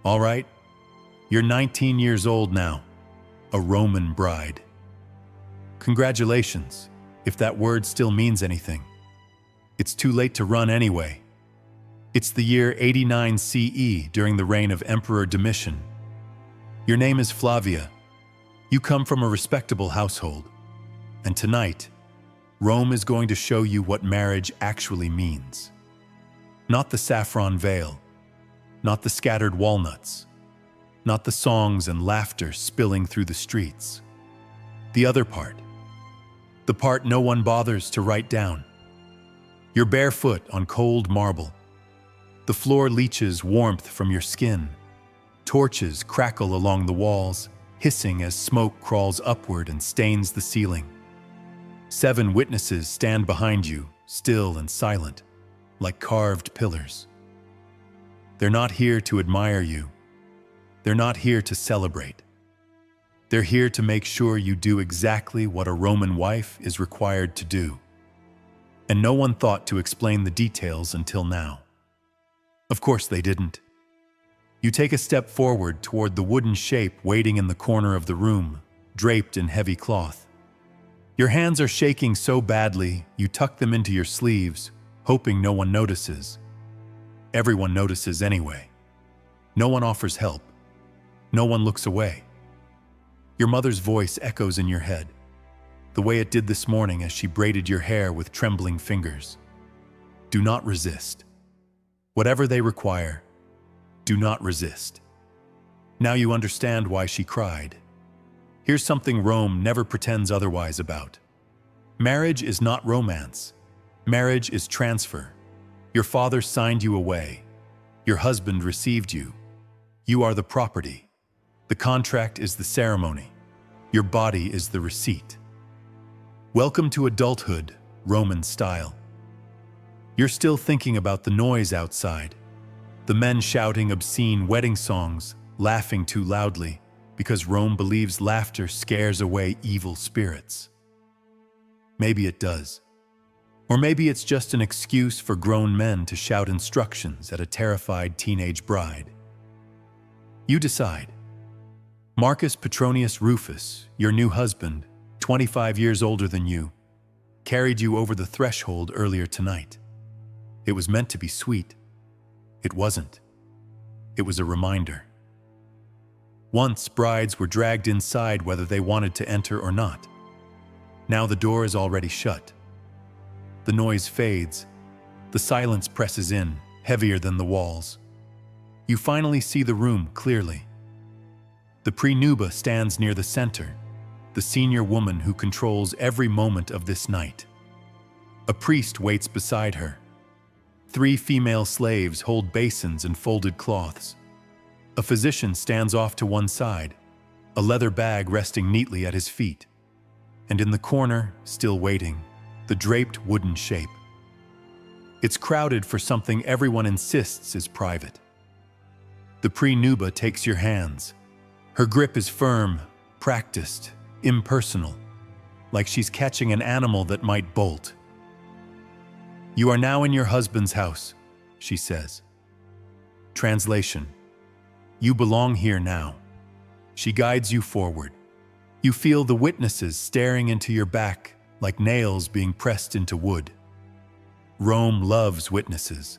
All right, you're 19 years old now, a Roman bride. Congratulations, if that word still means anything. It's too late to run anyway. It's the year 89 CE during the reign of Emperor Domitian. Your name is Flavia. You come from a respectable household. And tonight, Rome is going to show you what marriage actually means. Not the saffron veil, not the scattered walnuts, not the songs and laughter spilling through the streets. The other part, the part no one bothers to write down. You're barefoot on cold marble. The floor leaches warmth from your skin. Torches crackle along the walls, hissing as smoke crawls upward and stains the ceiling. 7 witnesses stand behind you, still and silent, like carved pillars. They're not here to admire you. They're not here to celebrate. They're here to make sure you do exactly what a Roman wife is required to do. And no one thought to explain the details until now. Of course they didn't. You take a step forward toward the wooden shape waiting in the corner of the room, draped in heavy cloth. Your hands are shaking so badly, you tuck them into your sleeves, hoping no one notices. Everyone notices anyway. No one offers help. No one looks away. Your mother's voice echoes in your head, the way it did this morning as she braided your hair with trembling fingers. Do not resist. Whatever they require, do not resist. Now you understand why she cried. Here's something Rome never pretends otherwise about. Marriage is not romance. Marriage is transfer. Your father signed you away. Your husband received you. You are the property. The contract is the ceremony. Your body is the receipt. Welcome to adulthood, Roman style. You're still thinking about the noise outside. The men shouting obscene wedding songs, laughing too loudly, because Rome believes laughter scares away evil spirits. Maybe it does. Or maybe it's just an excuse for grown men to shout instructions at a terrified teenage bride. You decide. Marcus Petronius Rufus, your new husband, 25 years older than you, carried you over the threshold earlier tonight. It was meant to be sweet. It wasn't. It was a reminder. Once, brides were dragged inside whether they wanted to enter or not. Now the door is already shut. The noise fades. The silence presses in, heavier than the walls. You finally see the room clearly. The prenuba stands near the center, the senior woman who controls every moment of this night. A priest waits beside her. 3 female slaves hold basins and folded cloths. A physician stands off to one side, a leather bag resting neatly at his feet. And in the corner, still waiting, the draped wooden shape. It's crowded for something everyone insists is private. The prenuba takes your hands. Her grip is firm, practiced, impersonal, like she's catching an animal that might bolt. You are now in your husband's house, she says. Translation: you belong here now. She guides you forward. You feel the witnesses staring into your back like nails being pressed into wood. Rome loves witnesses.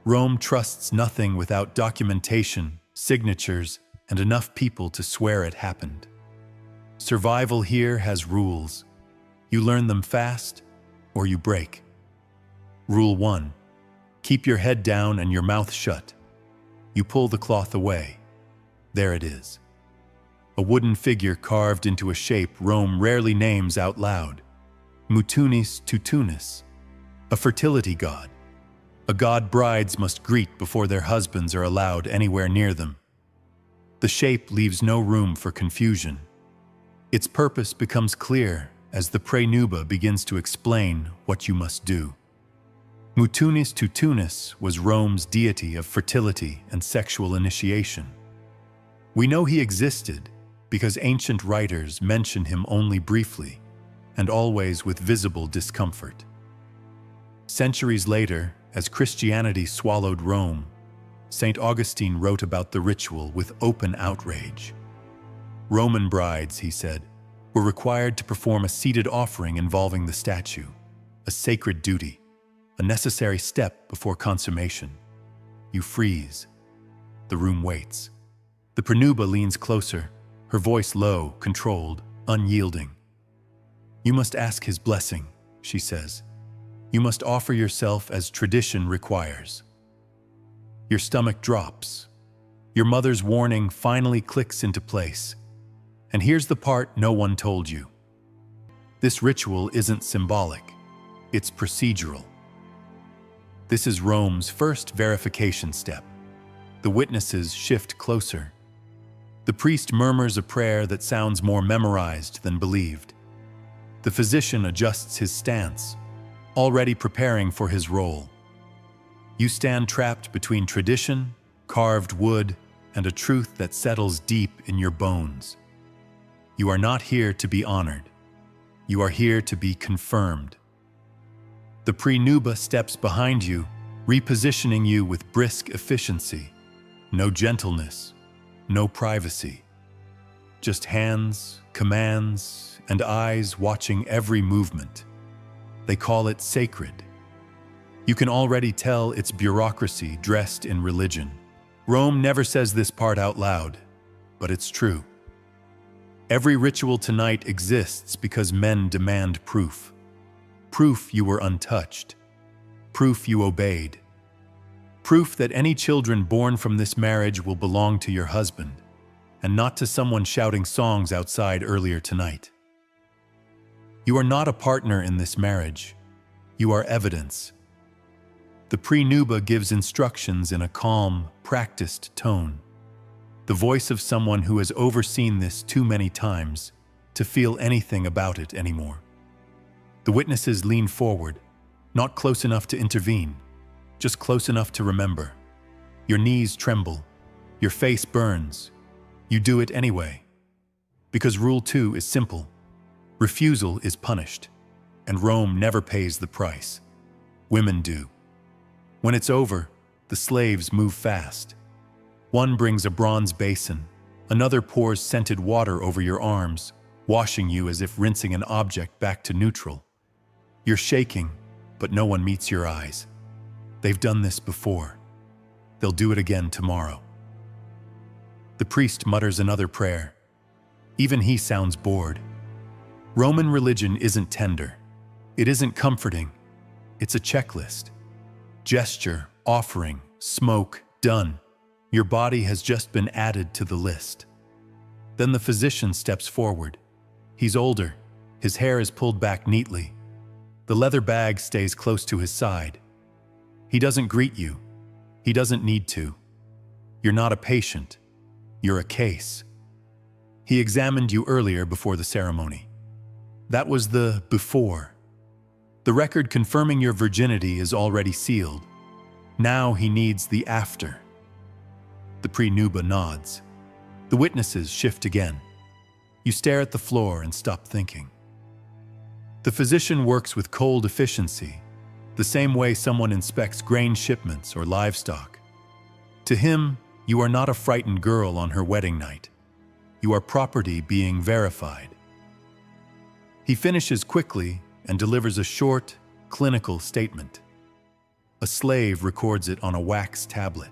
Rome trusts nothing without documentation, signatures, and enough people to swear it happened. Survival here has rules. You learn them fast, or you break. Rule 1. Keep your head down and your mouth shut. You pull the cloth away. There it is. A wooden figure carved into a shape Rome rarely names out loud. Mutunis Tutunis, a fertility god. A god brides must greet before their husbands are allowed anywhere near them. The shape leaves no room for confusion. Its purpose becomes clear as the prenuba begins to explain what you must do. Mutunis Tutunis was Rome's deity of fertility and sexual initiation. We know he existed because ancient writers mention him only briefly and always with visible discomfort. Centuries later, as Christianity swallowed Rome, St. Augustine wrote about the ritual with open outrage. Roman brides, he said, were required to perform a seated offering involving the statue, a sacred duty, a necessary step before consummation. You freeze. The room waits. The pronuba leans closer, her voice low, controlled, unyielding. You must ask his blessing, she says. You must offer yourself as tradition requires. Your stomach drops. Your mother's warning finally clicks into place. And here's the part no one told you. This ritual isn't symbolic, it's procedural. This is Rome's first verification step. The witnesses shift closer. The priest murmurs a prayer that sounds more memorized than believed. The physician adjusts his stance, already preparing for his role. You stand trapped between tradition, carved wood, and a truth that settles deep in your bones. You are not here to be honored. You are here to be confirmed. The prenuba steps behind you, repositioning you with brisk efficiency. No gentleness, no privacy. Just hands, commands, and eyes watching every movement. They call it sacred. You can already tell it's bureaucracy dressed in religion. Rome never says this part out loud, but it's true. Every ritual tonight exists because men demand proof. Proof you were untouched. Proof you obeyed. Proof that any children born from this marriage will belong to your husband, and not to someone shouting songs outside earlier tonight. You are not a partner in this marriage. You are evidence. The prenuba gives instructions in a calm, practiced tone. The voice of someone who has overseen this too many times to feel anything about it anymore. The witnesses lean forward, not close enough to intervene, just close enough to remember. Your knees tremble, your face burns. You do it anyway. Because Rule 2 is simple. Refusal is punished, and Rome never pays the price. Women do. When it's over, the slaves move fast. One brings a bronze basin, another pours scented water over your arms, washing you as if rinsing an object back to neutral. You're shaking, but no one meets your eyes. They've done this before. They'll do it again tomorrow. The priest mutters another prayer. Even he sounds bored. Roman religion isn't tender. It isn't comforting. It's a checklist. Gesture, offering, smoke, done. Your body has just been added to the list. Then the physician steps forward. He's older. His hair is pulled back neatly. The leather bag stays close to his side. He doesn't greet you. He doesn't need to. You're not a patient. You're a case. He examined you earlier before the ceremony. That was the before. The record confirming your virginity is already sealed. Now he needs the after. The prenuba nods. The witnesses shift again. You stare at the floor and stop thinking. The physician works with cold efficiency, the same way someone inspects grain shipments or livestock. To him, you are not a frightened girl on her wedding night. You are property being verified. He finishes quickly and delivers a short, clinical statement. A slave records it on a wax tablet.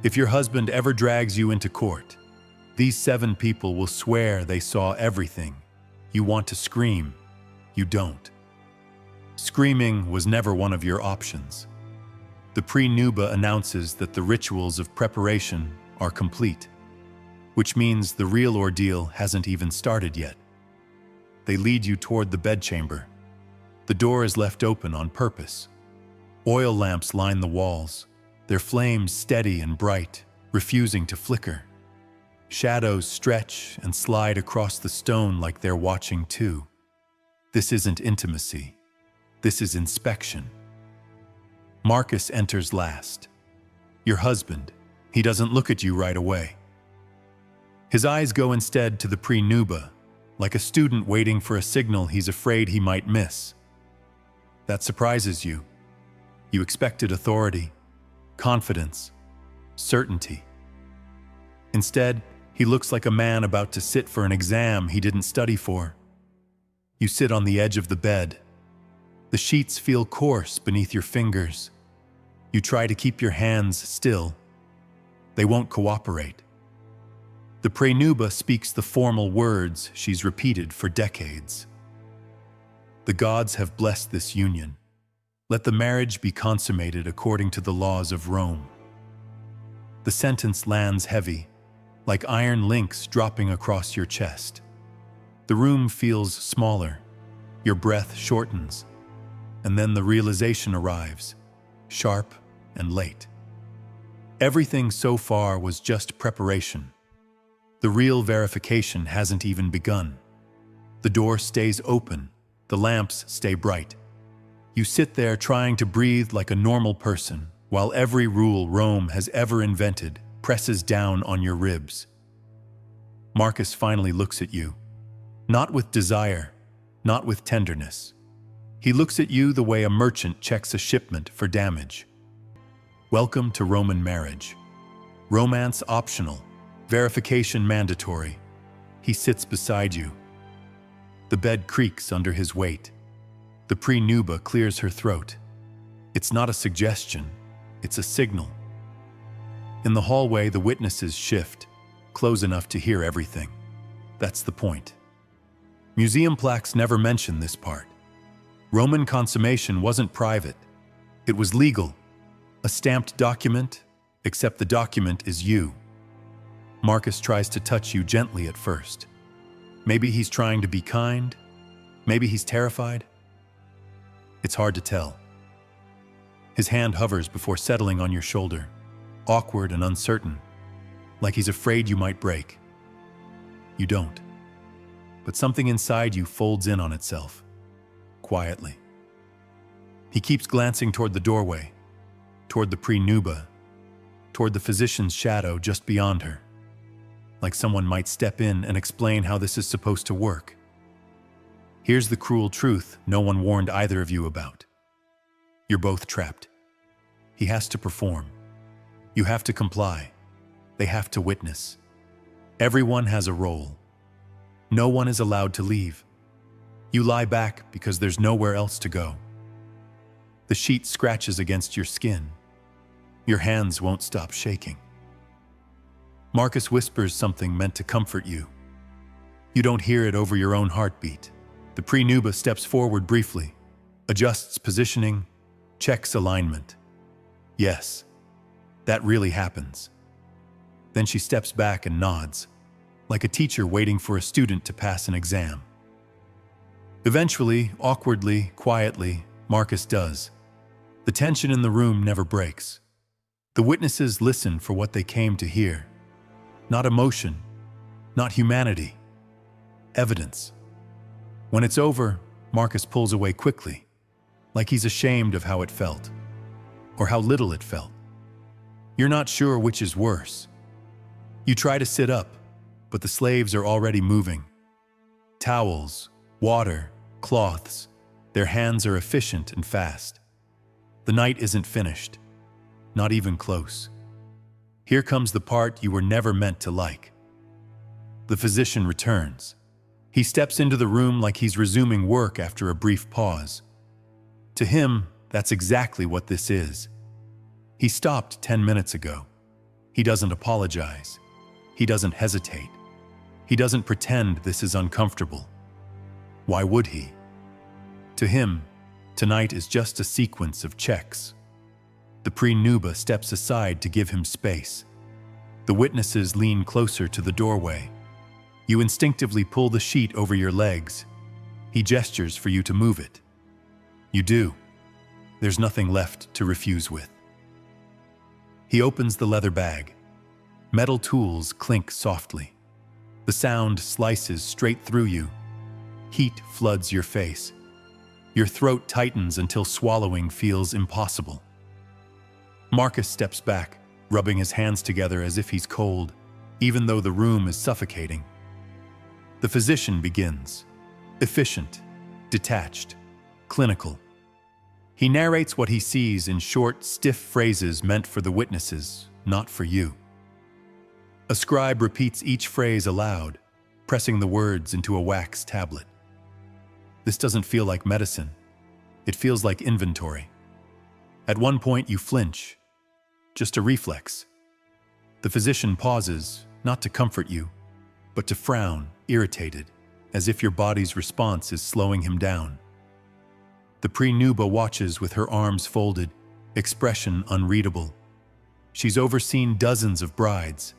If your husband ever drags you into court, these 7 people will swear they saw everything. You want to scream. You don't. Screaming was never one of your options. The prenuba announces that the rituals of preparation are complete, which means the real ordeal hasn't even started yet. They lead you toward the bedchamber. The door is left open on purpose. Oil lamps line the walls, their flames steady and bright, refusing to flicker. Shadows stretch and slide across the stone like they're watching too. This isn't intimacy. This is inspection. Marcus enters last. Your husband. He doesn't look at you right away. His eyes go instead to the prenuba, like a student waiting for a signal he's afraid he might miss. That surprises you. You expected authority, confidence, certainty. Instead, he looks like a man about to sit for an exam he didn't study for. You sit on the edge of the bed. The sheets feel coarse beneath your fingers. You try to keep your hands still. They won't cooperate. The Praenuba speaks the formal words she's repeated for decades. The gods have blessed this union. Let the marriage be consummated according to the laws of Rome. The sentence lands heavy, like iron links dropping across your chest. The room feels smaller, your breath shortens, and then the realization arrives, sharp and late. Everything so far was just preparation. The real verification hasn't even begun. The door stays open, the lamps stay bright. You sit there trying to breathe like a normal person, while every rule Rome has ever invented presses down on your ribs. Marcus finally looks at you, not with desire, not with tenderness. He looks at you the way a merchant checks a shipment for damage. Welcome to Roman marriage. Romance optional, verification mandatory. He sits beside you. The bed creaks under his weight. The Praenuba clears her throat. It's not a suggestion, it's a signal. In the hallway, the witnesses shift, close enough to hear everything. That's the point. Museum plaques never mention this part. Roman consummation wasn't private. It was legal. A stamped document, except the document is you. Marcus tries to touch you gently at first. Maybe he's trying to be kind. Maybe he's terrified. It's hard to tell. His hand hovers before settling on your shoulder, awkward and uncertain, like he's afraid you might break. You don't. But something inside you folds in on itself, quietly. He keeps glancing toward the doorway, toward the Praenuba, toward the physician's shadow just beyond her, like someone might step in and explain how this is supposed to work. Here's the cruel truth no one warned either of you about. You're both trapped. He has to perform. You have to comply. They have to witness. Everyone has a role. No one is allowed to leave. You lie back because there's nowhere else to go. The sheet scratches against your skin. Your hands won't stop shaking. Marcus whispers something meant to comfort you. You don't hear it over your own heartbeat. The Praenuba steps forward briefly, adjusts positioning, checks alignment. Yes, that really happens. Then she steps back and nods, like a teacher waiting for a student to pass an exam. Eventually, awkwardly, quietly, Marcus does. The tension in the room never breaks. The witnesses listen for what they came to hear. Not emotion, not humanity, evidence. When it's over, Marcus pulls away quickly, like he's ashamed of how it felt, or how little it felt. You're not sure which is worse. You try to sit up, but the slaves are already moving. Towels, water, cloths, their hands are efficient and fast. The night isn't finished, not even close. Here comes the part you were never meant to like. The physician returns. He steps into the room like he's resuming work after a brief pause. To him, that's exactly what this is. He stopped 10 minutes ago. He doesn't apologize. He doesn't hesitate. He doesn't pretend this is uncomfortable. Why would he? To him, tonight is just a sequence of checks. The Praenuba steps aside to give him space. The witnesses lean closer to the doorway. You instinctively pull the sheet over your legs. He gestures for you to move it. You do. There's nothing left to refuse with. He opens the leather bag. Metal tools clink softly. The sound slices straight through you. Heat floods your face. Your throat tightens until swallowing feels impossible. Marcus steps back, rubbing his hands together as if he's cold, even though the room is suffocating. The physician begins. Efficient, detached, clinical. He narrates what he sees in short, stiff phrases meant for the witnesses, not for you. A scribe repeats each phrase aloud, pressing the words into a wax tablet. This doesn't feel like medicine. It feels like inventory. At one point you flinch, just a reflex. The physician pauses, not to comfort you, but to frown, irritated, as if your body's response is slowing him down. The pre-nuba watches with her arms folded, expression unreadable. She's overseen dozens of brides,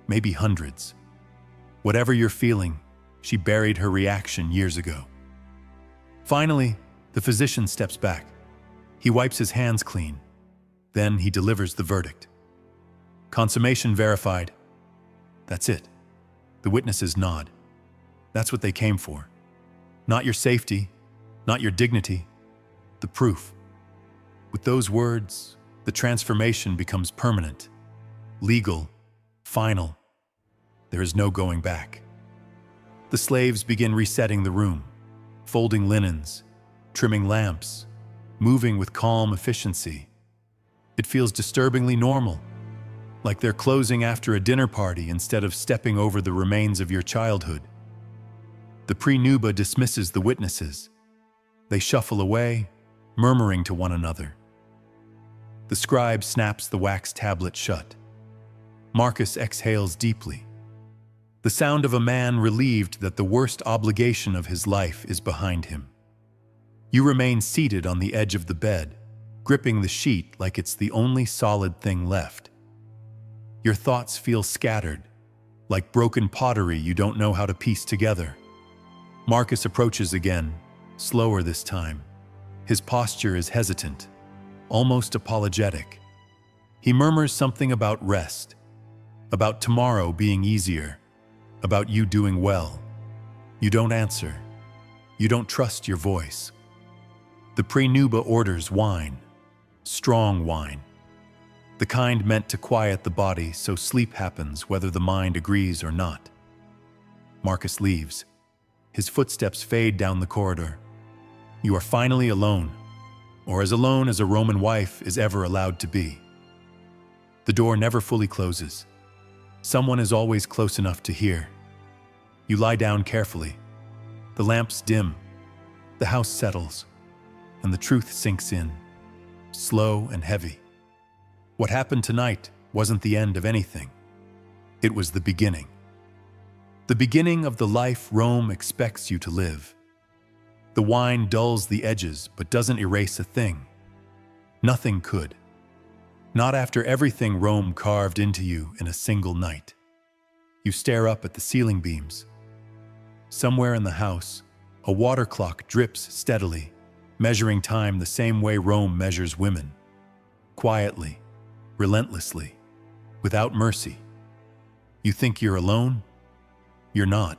maybe hundreds. Whatever you're feeling, she buried her reaction years ago. Finally, the physician steps back. He wipes his hands clean. Then he delivers the verdict. Consummation verified. That's it. The witnesses nod. That's what they came for. Not your safety, not your dignity, the proof. With those words, the transformation becomes permanent, legal, final. There is no going back. The slaves begin resetting the room, folding linens, trimming lamps, moving with calm efficiency. It feels disturbingly normal, like they're closing after a dinner party instead of stepping over the remains of your childhood. The pre-nuba dismisses the witnesses. They shuffle away, murmuring to one another. The scribe snaps the wax tablet shut. Marcus exhales deeply. The sound of a man relieved that the worst obligation of his life is behind him. You remain seated on the edge of the bed, gripping the sheet like it's the only solid thing left. Your thoughts feel scattered, like broken pottery you don't know how to piece together. Marcus approaches again, slower this time. His posture is hesitant, almost apologetic. He murmurs something about rest, about tomorrow being easier, about you doing well. You don't answer. You don't trust your voice. The pre-nuba orders wine, strong wine, the kind meant to quiet the body so sleep happens whether the mind agrees or not. Marcus leaves. His footsteps fade down the corridor. You are finally alone, or as alone as a Roman wife is ever allowed to be. The door never fully closes. Someone is always close enough to hear. You lie down carefully. The lamps dim. The house settles, and the truth sinks in, slow and heavy. What happened tonight wasn't the end of anything. It was the beginning. The beginning of the life Rome expects you to live. The wine dulls the edges but doesn't erase a thing. Nothing could. Not after everything Rome carved into you in a single night. You stare up at the ceiling beams. Somewhere in the house, a water clock drips steadily, measuring time the same way Rome measures women. Quietly, relentlessly, without mercy. You think you're alone? You're not.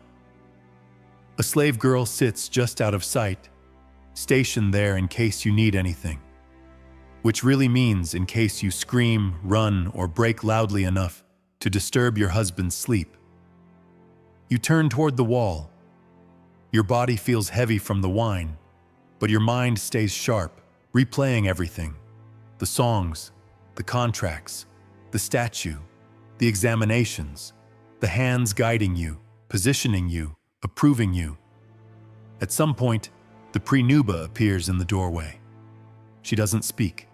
A slave girl sits just out of sight, stationed there in case you need anything. Which really means in case you scream, run, or break loudly enough to disturb your husband's sleep. You turn toward the wall. Your body feels heavy from the wine, but your mind stays sharp, replaying everything. The songs, the contracts, the statue, the examinations, the hands guiding you, positioning you, approving you. At some point, the pre-nuba appears in the doorway. She doesn't speak.